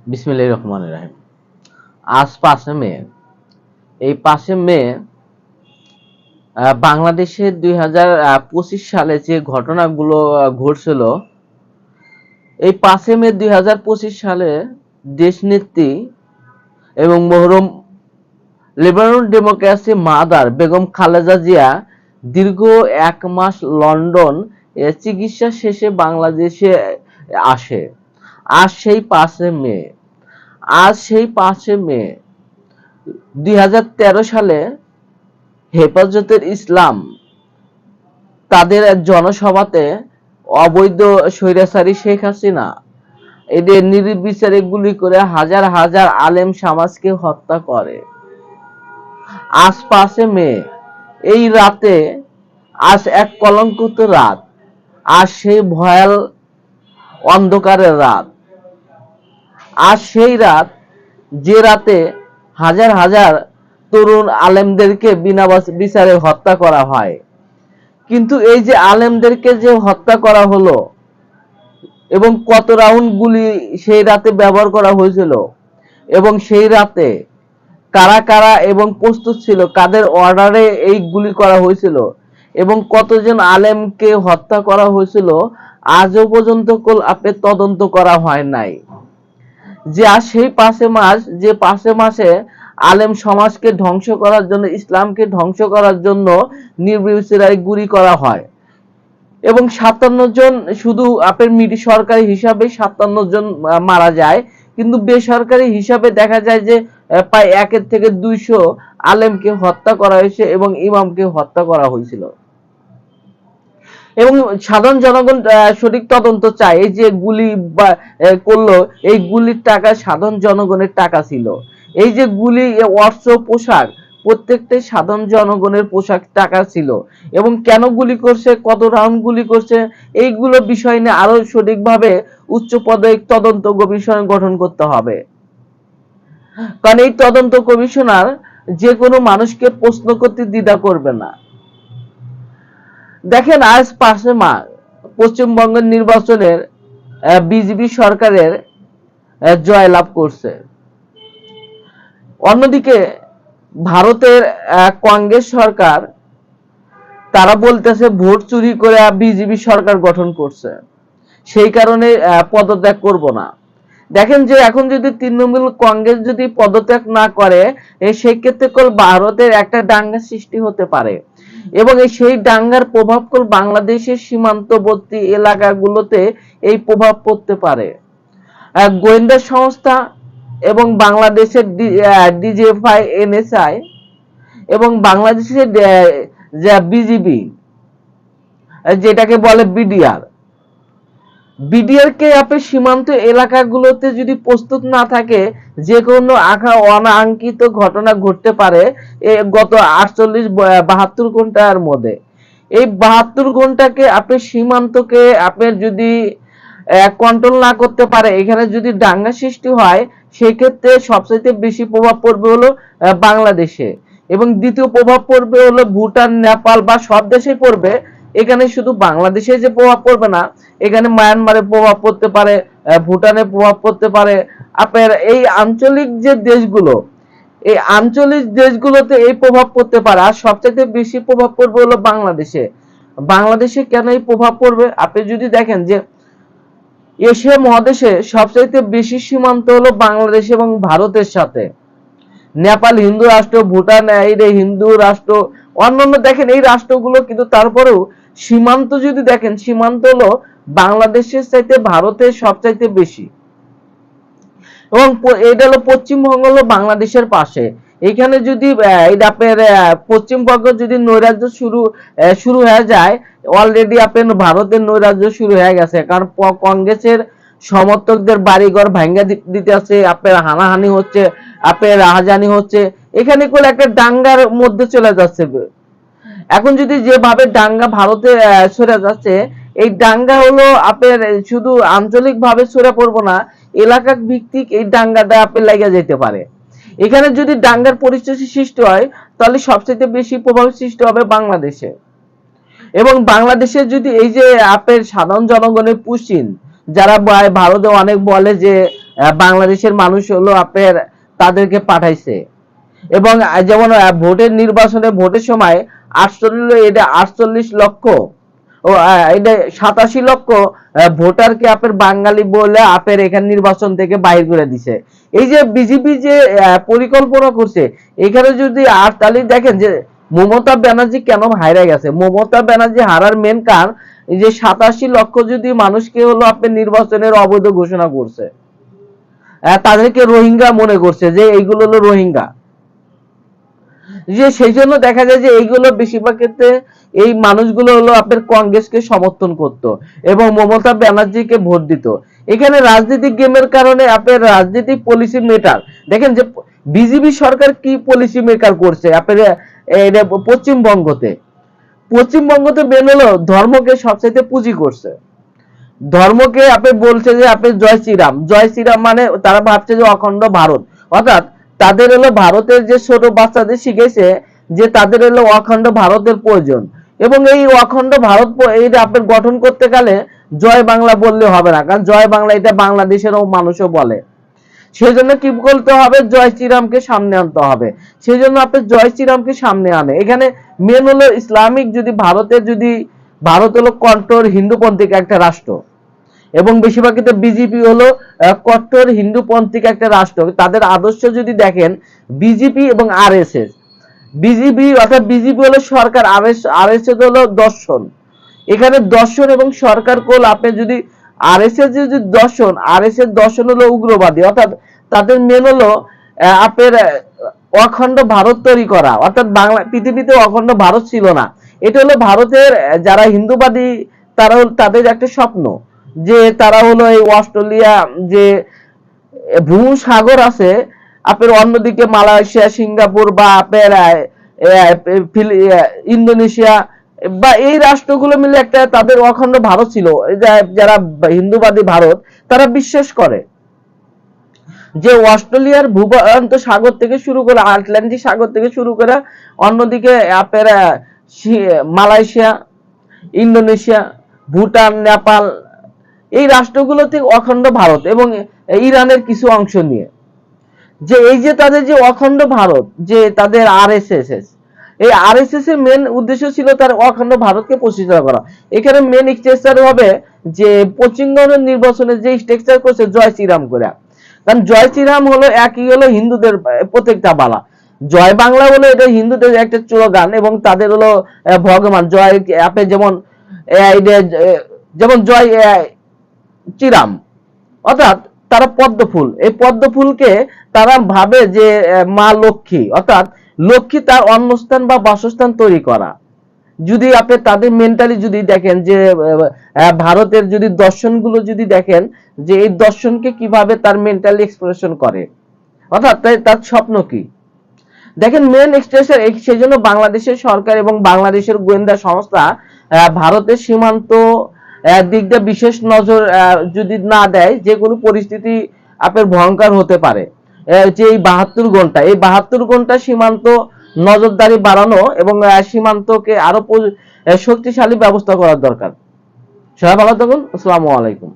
বিসমিল্লাহির রহমানির রহিম। আজ 5 মে। এই 5 মে বাংলাদেশে 2025 সালে যে ঘটনাগুলো ঘটছিল, এই 5 মে 2025 সালে দেশনেত্রী এবং মরহুম Lebanon democracy mother Begum Khaleda Zia দীর্ঘ 1 মাস লন্ডন চিকিৎসা শেষে বাংলাদেশে আসে। আজ সেই 5 মে আজ সেই 5 মে 2013 সালে হেফাজতে ইসলাম তাদের এক জনসভাতে অবৈধ স্বৈরাচারী শেখ হাসিনা এদের নির্বিচারে গুলি করে হাজার হাজার আলেম সমাজকে হত্যা করে। আজ 5 মে এই রাতে, আজ এক কলঙ্কিত রাত, আজ সেই ভয়াল অন্ধকারের রাত, আজ সেই রাত যে রাতে হাজার হাজার তরুণ আলেমদেরকে বিনা বিচারে হত্যা করা হয়। কিন্তু এই যে আলেমদেরকে যে হত্যা করা হলো এবং কত রাউন্ড গুলি সেই রাতে ব্যবহার করা হয়েছিল, এবং সেই রাতে কারা কারা এবং প্রস্তুত ছিল, কাদের অর্ডারে এই গুলি করা হয়েছিল এবং কতজন আলেমকে হত্যা করা হয়েছিল, আজও পর্যন্ত তদন্ত করা হয় নাই। যে আজ সেই 5 মাস, যে 5 মাসে আলেম সমাজকে ধ্বংস করার জন্য, ইসলামকে ধ্বংস করার জন্য নির্বিচারে গুলি করা হয় এবং 57 জন, শুধু আপনার সরকারি হিসাবে 57 জন মারা যায়, কিন্তু বেসরকারি হিসাবে দেখা যায় যে প্রায় 1 থেকে 200 আলেমকে হত্যা করা হয়েছে এবং ইমামকে হত্যা করা হয়েছিল। এবং সাধারণ জনগণ সঠিক তদন্ত চায়। এই যে গুলি করলো, এই গুলির টাকা সাধারণ জনগণের টাকা ছিল। এই যে গুলি, অস্ত্র, পোশাক, প্রত্যেকটাই সাধারণ জনগণের পোশাক টাকা ছিল। এবং কেন গুলি করছে, কত রাউন্ড গুলি করছে, এইগুলো বিষয় নিয়ে আরো সঠিকভাবে উচ্চ পদে তদন্ত কমিশন গঠন করতে হবে। কারণ এই তদন্ত কমিশনার যে কোনো মানুষকে প্রশ্ন করতে দ্বিধা করবে না। দেখেন, আজ 5 মাস পশ্চিমবঙ্গের নির্বাচনের বিজেপি সরকারের জয়লাভ করছে। অন্যদিকে ভারতের কংগ্রেস সরকার, তারা বলতেছে ভোট চুরি করে বিজেপি সরকার গঠন করছে, সেই কারণে পদত্যাগ করব না। দেখেন যে এখন যদি তৃণমূল কংগ্রেস যদি পদত্যাগ না করে, সেই ক্ষেত্রে ভারতের একটা দাঙ্গা সৃষ্টি হতে পারে এবং সেই দাঙ্গার প্রভাব বাংলাদেশের সীমান্তবর্তী এলাকাগুলোতে এই প্রভাব পড়তে পারে। গোয়েন্দা সংস্থা এবং বাংলাদেশের ডিজিএফআই, এনএসআই এবং বাংলাদেশের বিজিবি, যেটাকে বলে বিডিআর, বিডিআরকে আপনি সীমান্ত এলাকাগুলোতে যদি প্রস্তুত না থাকে, যে কোনো অনাকাঙ্ক্ষিত ঘটনা ঘটতে পারে। গত 48-72 ঘন্টার মধ্যে, এই 72 ঘন্টাকে আপনি সীমান্তকে আপনি যদি কন্ট্রোল না করতে পারে, এখানে যদি দাঙ্গা সৃষ্টি হয়, সেক্ষেত্রে সবচেয়ে বেশি প্রভাব পড়বে হলো বাংলাদেশে, এবং দ্বিতীয় প্রভাব পড়বে হলো ভুটান, নেপাল বা সব দেশেই পড়বে। এখানে শুধু বাংলাদেশে যে প্রভাব পড়বে না, এখানে মায়ানমারে প্রভাব পড়তে পারে, ভুটানে প্রভাব পড়তে পারে। আপনার এই আঞ্চলিক যে দেশগুলো, এই আঞ্চলিক দেশগুলোতে এই প্রভাব পড়তে পারে। আর সবচেয়ে বেশি প্রভাব পড়বে হলো বাংলাদেশে। বাংলাদেশে কেন এই প্রভাব পড়বে, আপনি যদি দেখেন যে এশিয়া মহাদেশে সবচেয়ে বেশি সীমান্ত হলো বাংলাদেশ এবং ভারতের সাথে। নেপাল হিন্দু রাষ্ট্র, ভুটান এই হিন্দু রাষ্ট্র, অন্যান্য দেখেন এই রাষ্ট্রগুলো, কিন্তু তারপরেও সীমান্ত যদি দেখেন, সীমান্ত হলো বাংলাদেশের চাইতে ভারতের সবচাইতে বেশি। এবং এটা হলো পশ্চিমবঙ্গ হলো বাংলাদেশের পাশে। এখানে যদি আপনার পশ্চিমবঙ্গ যদি নৈরাজ্য শুরু হয়ে যায়, অলরেডি আপনার ভারতের নৈরাজ্য শুরু হয়ে গেছে। কারণ কংগ্রেসের সমর্থকদের বাড়িঘর ভাঙ্গা দিতে আছে, আপনার হানাহানি হচ্ছে, আপনার রাহাজানি হচ্ছে, এখানে করে একটা দাঙ্গার মধ্যে চলে যাচ্ছে। এখন যদি যেভাবে দাঙ্গা ভারতে সরে যাচ্ছে, এই দাঙ্গা হলো আপনার শুধু আঞ্চলিক ভাবে সরে পড়বো না, এলাকা ভিত্তিক এই দাঙ্গাটা আপনার লেগে যেতে পারে। এখানে যদি দাঙ্গার পরিস্থিতি সৃষ্টি হয়, তাহলে সবচেয়ে বেশি প্রভাব সৃষ্টি হবে বাংলাদেশে। এবং বাংলাদেশে যদি এই যে আপনার সাধারণ জনগণের পুষিন, যারা ভারতে অনেক বলে যে বাংলাদেশের মানুষ হলো আপনার তাদেরকে পাঠাইছে। এবং যেমন ভোটের নির্বাচনে ভোটের সময় 48 লক্ষ ও এটা 87 লক্ষ ভোটারকে আপনার বাঙালি বলে আপনার এখানে নির্বাচন থেকে বাইর করে দিছে। এই যে বিজেপি যে পরিকল্পনা করছে, এখানে যদি আর তাহলে দেখেন যে মমতা ব্যানার্জি কেন হারা গেছে। মমতা ব্যানার্জি হারার মেন কারণ এই যে 87 লক্ষ যদি মানুষকে হলো আপনার নির্বাচনের অবৈধ ঘোষণা করছে, তাদেরকে রোহিঙ্গা মনে করছে যে এইগুলো হলো রোহিঙ্গা। যে সেই জন্য দেখা যায় যে এইগুলো বেশিরভাগ ক্ষেত্রে এই মানুষগুলো হলো আপনার কংগ্রেসকে সমর্থন করত এবং মমতা ব্যানার্জিকে ভোট দিত। এখানে রাজনৈতিক গেমের কারণে আপনার রাজনৈতিক পলিসি মেকার দেখেন যে বিজেপি সরকার কি পলিসি মেকার করছে আপনার পশ্চিমবঙ্গতে। পশ্চিমবঙ্গতে মেন হলো ধর্মকে সবচাইতে পুঁজি করছে। ধর্মকে আপনি বলছে যে আপনি জয় শ্রীরাম, জয় শ্রীরাম মানে তারা ভাবছে যে অখণ্ড ভারত, অর্থাৎ তাদের হলো ভারতের যে ছোট বাচ্চাদের শিখেছে যে তাদের হলো অখণ্ড ভারতের প্রয়োজন। এবং এই অখণ্ড ভারত এইটা আপনার গঠন করতে গেলে জয় বাংলা বললে হবে না, কারণ জয় বাংলা এটা বাংলাদেশেরও মানুষও বলে। সেই জন্য কি করতে হবে, জয় শ্রীরামকে সামনে আনতে হবে। সেই জন্য আপনি জয় শ্রীরামকে সামনে আনে। এখানে মেন হলো ইসলামিক, যদি ভারতের যদি ভারত হলো কট্টর হিন্দুপন্থী একটা রাষ্ট্র এবং বেশিরভাগ ক্ষেত্রে বিজেপি হলো কট্টর হিন্দুপন্থী একটা রাষ্ট্র। তাদের আদর্শ যদি দেখেন বিজেপি এবং আরএসএস, বিজেপি অর্থাৎ বিজেপি হলো সরকার, আরএসএস হলো দর্শন। এখানে দর্শন এবং সরকার কোল আপনি যদি আরএসএস যদি দর্শন, আরএসএস দর্শন হলো উগ্রবাদী, অর্থাৎ তাদের মেন হলো আপনার অখণ্ড ভারত তৈরি করা, অর্থাৎ বাংলা পৃথিবীতে অখণ্ড ভারত ছিল না। এটা হলো ভারতের যারা হিন্দুবাদী তারা হলো তাদের একটা স্বপ্ন যে তারা হলো এই অস্ট্রেলিয়া যে ভূসাগর আছে আপনার অন্যদিকে মালয়েশিয়া, সিঙ্গাপুর বা আপনার ইন্দোনেশিয়া বা এই রাষ্ট্রগুলো মিলে একটা তাদের অখণ্ড ভারত ছিল। যারা হিন্দুবাদী ভারত তারা বিশ্বাস করে যে অস্ট্রেলিয়ার ভূমধ্য সাগর থেকে শুরু করে আটলান্টিক সাগর থেকে শুরু করে অন্যদিকে আপনার মালয়েশিয়া, ইন্দোনেশিয়া, ভুটান, নেপাল এই রাষ্ট্রগুলো থেকে অখণ্ড ভারত এবং ইরানের কিছু অংশ নিয়ে যে এই যে তাদের যে অখণ্ড ভারত যে তাদের আরএসএস, এই আরএসএস এর মেন উদ্দেশ্য ছিল তার অখণ্ড ভারতকে প্রতিষ্ঠা করা। এখানে মেন স্ট্রাকচার হবে যে পশ্চিমবঙ্গের নির্বাচনে যে স্ট্রাকচার করছে জয় শ্রীরাম করে, কারণ জয় শ্রীরাম হলো একই হলো হিন্দুদের প্রত্যেকটা বালা। জয় বাংলা হলো এটা হিন্দুদের একটা স্লোগান এবং তাদের হলো ভগবান জয় আপনি যেমন যেমন জয় শ্রীরাম, অর্থাৎ তারা পদ্ম ফুল, এই পদ্ম ফুলকে তারা ভাবে যে মা লক্ষ্মী, অর্থাৎ লক্ষ্মী তার অন্নস্থান বা বাসস্থান তৈরি করা। যদি আপনি তাদের মেন্টালি যদি দেখেন যে ভারতের যদি দর্শনগুলো যদি দেখেন যে এই দর্শনকে কিভাবে তার মেন্টালি এক্সপ্রেশন করে, অর্থাৎ তার স্বপ্ন কি দেখেন মেন এক্সপ্রেশন। সেই জন্য বাংলাদেশের সরকার এবং বাংলাদেশের গোয়েন্দা সংস্থা ভারতের সীমান্ত দিকটা বিশেষ নজর যদি না দেয় যে কোনো পরিস্থিতি আপনার ভয়ঙ্কর হতে পারে। যে এই 72 ঘন্টা, এই 72 ঘন্টা সীমান্ত নজরদারি বাড়ানো এবং সীমান্তকে আরো শক্তিশালী ব্যবস্থা করার দরকার। সবাই ভালো থাকুন। আসসালামু আলাইকুম।